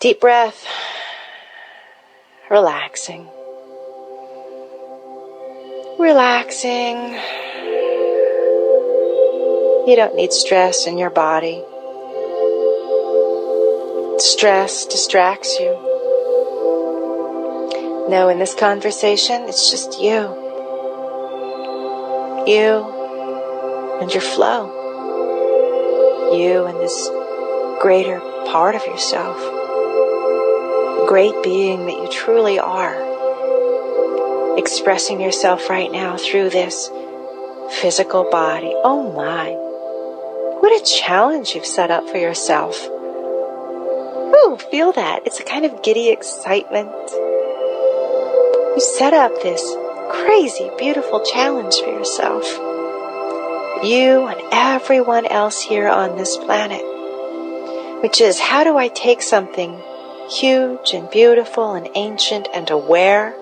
Deep breath. Relaxing. Relaxing. You don't need stress in your body. Stress distracts you. No, in this conversation, it's just you. You and your flow. You and this greater part of yourself. Great being that you truly are. Expressing yourself right now through this physical body. Oh my. What a challenge you've set up for yourself. Ooh, feel that. It's a kind of giddy excitement. You set up this crazy, beautiful challenge for yourself. You and everyone else here on this planet. Which is, how do I take something huge and beautiful and ancient and aware,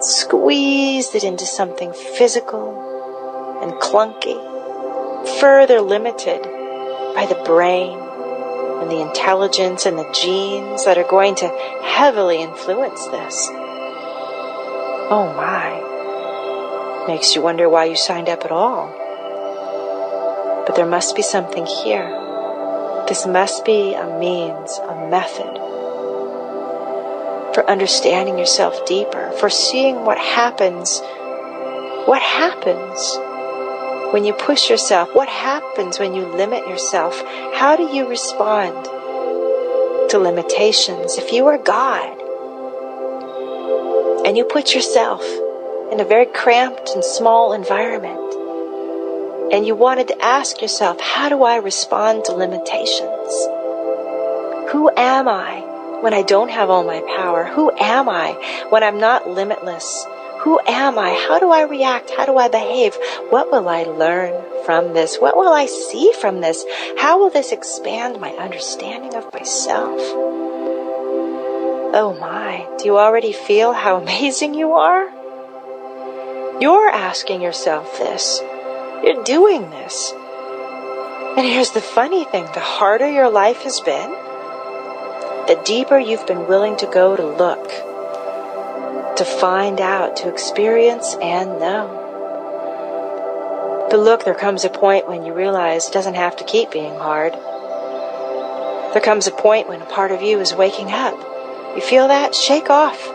squeeze it into something physical and clunky, further limited by the brain and the intelligence and the genes that are going to heavily influence this. Oh my. Makes you wonder why you signed up at all. But there must be something here. This must be a means, a method for understanding yourself deeper, for seeing what happens. What happens when you push yourself? What happens when you limit yourself? How do you respond to limitations? If you are God and you put yourself in a very cramped and small environment and you wanted to ask yourself, how do I respond to limitations? Who am I when I don't have all my power? Who am I when I'm not limitless? Who am I? How do I react? How do I behave? What will I learn from this? What will I see from this? How will this expand my understanding of myself? Oh my, do you already feel how amazing you are? You're asking yourself this. You're doing this. And here's the funny thing, the harder your life has been, the deeper you've been willing to go to look, to find out, to experience and know. But look, there comes a point when you realize it doesn't have to keep being hard. There comes a point when a part of you is waking up. You feel that? Shake off.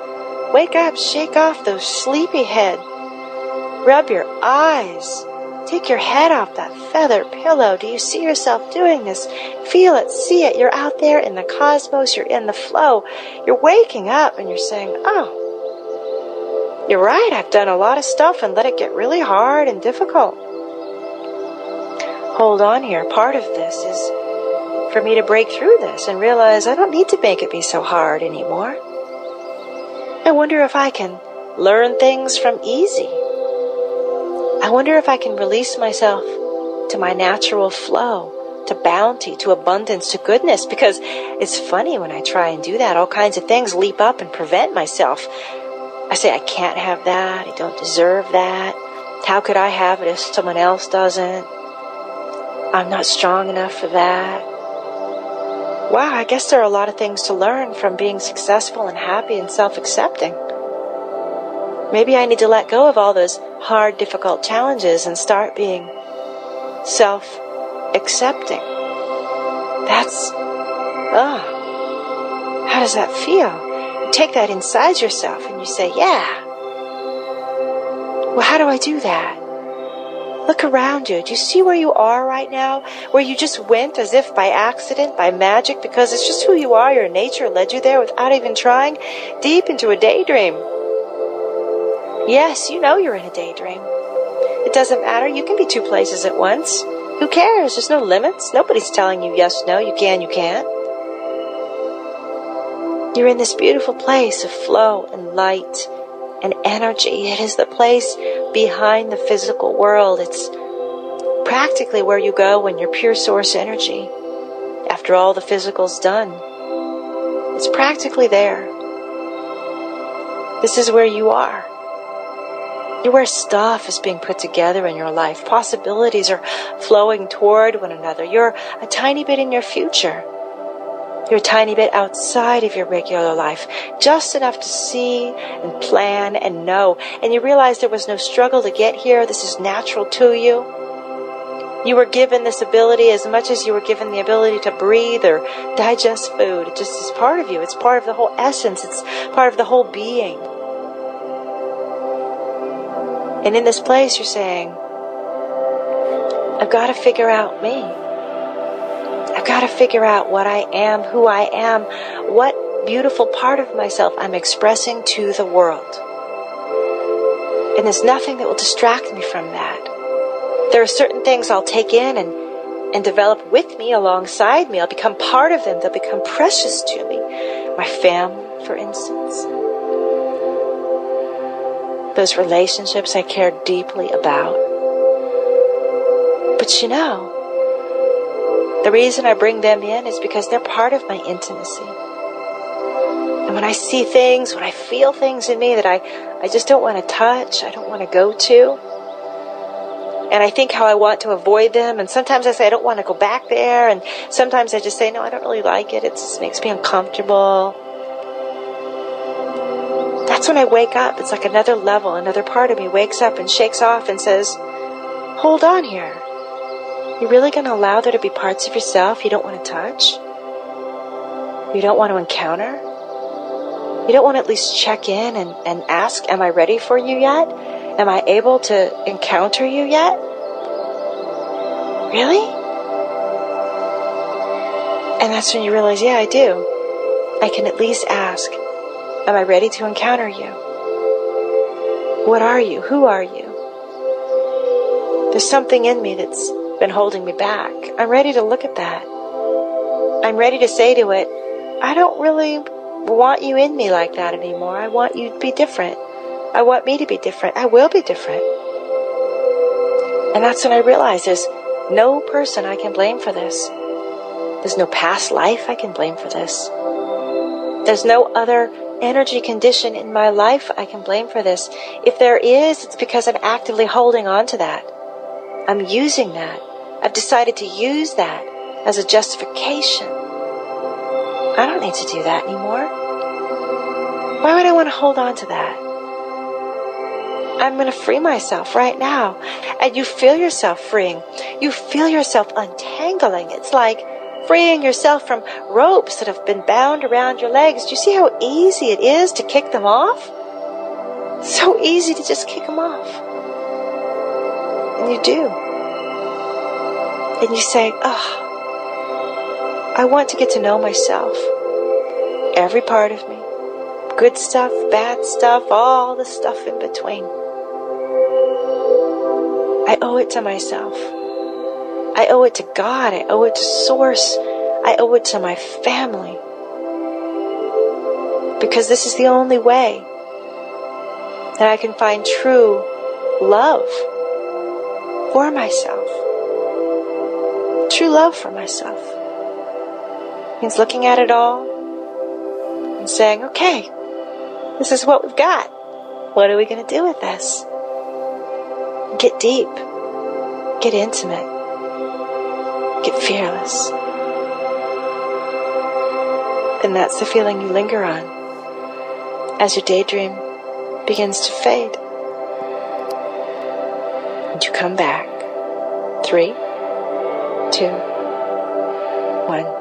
Wake up, shake off those sleepy head. Rub your eyes. Take your head off that feather pillow. Do you see yourself doing this? Feel it, see it. You're out there in the cosmos. You're in the flow. You're waking up and you're saying, oh, you're right. I've done a lot of stuff and let it get really hard and difficult. Hold on here. Part of this is for me to break through this and realize I don't need to make it be so hard anymore. I wonder if I can learn things from easy. I wonder if I can release myself to my natural flow, to bounty, to abundance, to goodness, because it's funny when I try and do that, all kinds of things leap up and prevent myself. I say, I can't have that, I don't deserve that, how could I have it if someone else doesn't? I'm not strong enough for that. Wow, I guess there are a lot of things to learn from being successful and happy and self-accepting. Maybe I need to let go of all those hard, difficult challenges and start being self-accepting. That's, how does that feel? You take that inside yourself and you say, yeah. Well, how do I do that? Look around you. Do you see where you are right now? Where you just went as if by accident, by magic, because it's just who you are, your nature led you there without even trying, deep into a daydream. Yes, you know you're in a daydream. It doesn't matter. You can be two places at once. Who cares? There's no limits. Nobody's telling you yes, no, you can, you can't. You're in this beautiful place of flow and light and energy. It is the place behind the physical world. It's practically where you go when you're pure source energy. After all the physical's done, it's practically there. This is where you are. You're where stuff is being put together in your life. Possibilities are flowing toward one another. You're a tiny bit in your future. You're a tiny bit outside of your regular life, just enough to see and plan and know. And you realize there was no struggle to get here. This is natural to you. You were given this ability as much as you were given the ability to breathe or digest food. It just is part of you. It's part of the whole essence. It's part of the whole being. And in this place, you're saying, I've got to figure out me. I've got to figure out what I am, who I am, what beautiful part of myself I'm expressing to the world. And there's nothing that will distract me from that. There are certain things I'll take in and develop with me, alongside me. I'll become part of them. They'll become precious to me. My family, for instance. Those relationships I care deeply about. But you know, the reason I bring them in is because they're part of my intimacy. And when I see things, when I feel things in me that I just don't want to touch, I don't want to go to, and I think how I want to avoid them, and sometimes I say I don't want to go back there, and sometimes I just say, no, I don't really like it, it just makes me uncomfortable. That's when I wake up. It's like another level, another part of me wakes up and shakes off and says, hold on here. You're really going to allow there to be parts of yourself you don't want to touch? You don't want to encounter? You don't want to at least check in and ask, am I ready for you yet? Am I able to encounter you yet? Really? And that's when you realize, yeah, I do. I can at least ask, am I ready to encounter you? What are you? Who are you? There's something in me that's been holding me back. I'm ready to look at that. I'm ready to say to it, I don't really want you in me like that anymore. I want you to be different. I want me to be different. I will be different. And that's when I realize there's no person I can blame for this. There's no past life I can blame for this. There's no other energy condition in my life I can blame for this. If there is, it's because I'm actively holding on to that. I'm using that. I've decided to use that as a justification. I don't need to do that anymore. Why would I want to hold on to that? I'm going to free myself right now. And you feel yourself freeing. You feel yourself untangling. It's like freeing yourself from ropes that have been bound around your legs. Do you see how easy it is to kick them off? So easy to just kick them off. And you do. And you say, I want to get to know myself. Every part of me. Good stuff, bad stuff, all the stuff in between. I owe it to myself. I owe it to God. I owe it to Source. I owe it to my family. Because this is the only way that I can find true love for myself. True love for myself. Means looking at it all and saying, okay, this is what we've got. What are we going to do with this? Get deep. Get intimate. Get fearless. And that's the feeling you linger on as your daydream begins to fade. And you come back. 3, 2, 1.